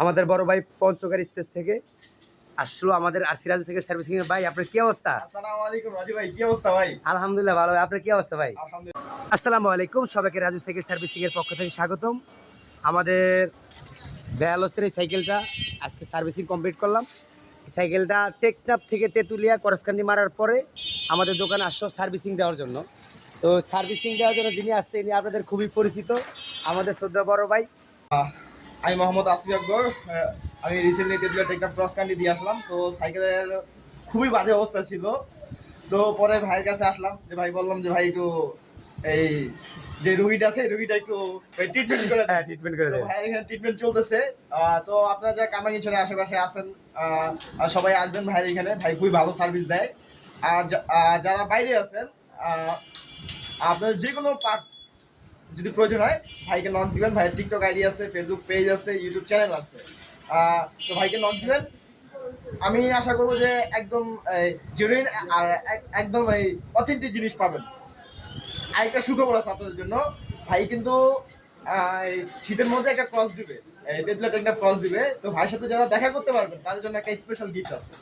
আমাদের বড় ভাই পঞ্চগড় স্পেস থেকে আসলো আমাদের আরসি রাজু থেকে সার্ভিসিং এর। ভাই আপনার কি অবস্থা? আসসালামু আলাইকুম রাজু ভাই, কি অবস্থা ভাই? আলহামদুলিল্লাহ ভালো। ভাই আপনার কি অবস্থা ভাই? আলহামদুলিল্লাহ। আসসালামু আলাইকুম, সবাইকে রাজু সাইকেল সার্ভিসিং এর পক্ষ থেকে স্বাগতম। আমাদের ভ্যালোসের এই সাইকেলটা আজকে সার্ভিসিং কমপ্লিট করলাম। সাইকেলটা টেকনাফ থেকে তেঁতুলিয়া করসকান্দি মারার পরে আমাদের দোকানে আসছো সার্ভিসিং দেওয়ার জন্য। তো সার্ভিসিং দেওয়ার জন্য যিনি আসছে ইনি আপনাদের খুবই পরিচিত, আমাদের শ্রদ্ধা বড় ভাই। আমি মোহাম্মদ আসিফ আকবর। আমি recently Tetulia Teknaf cross country দিয়ে আসলাম। তো সাইকেলের খুবই বাজে অবস্থা ছিল। তো পরে ভাইয়ের কাছে আসলাম, যে ভাই বললাম যে ভাই একটু এই যে রুগীটা আছে রুগীটা একটু ট্রিটমেন্ট করে দেন। ট্রিটমেন্ট করে তো দেয়। ভাইয়ের এখানে ট্রিটমেন্ট চলতেছে। তো আপনারা যারা কামারগঞ্জের আশেপাশে আছেন, সবাই আসবেন ভাইয়ের এখানে। ভাই খুবই ভালো সার্ভিস দেয়। আর যারা বাইরে আছেন, আপনার যে কোনো পার্টস যদি প্রয়োজন হয় ভাইকে নক দিবেন। ভাইয়ের টিকটক আইডি আছে, ফেসবুক পেজ আছে, ইউটিউব চ্যানেল আছে। তো ভাইকে নক দিবেন। আমি আশা করবো যে একদম জেনুইন আর একদম এই অথেন্টিক জিনিস পাবেন। আরেকটা সুখবর আছে আপনাদের জন্য, ভাই কিন্তু এই শীতের মধ্যে একটা ক্রস দিবে, এই তেতুলিয়া টেকনাফ ক্রস দিবে। তো ভাইয়ের সাথে যারা দেখা করতে পারবেন তাদের জন্য একটা স্পেশাল গিফট আছে।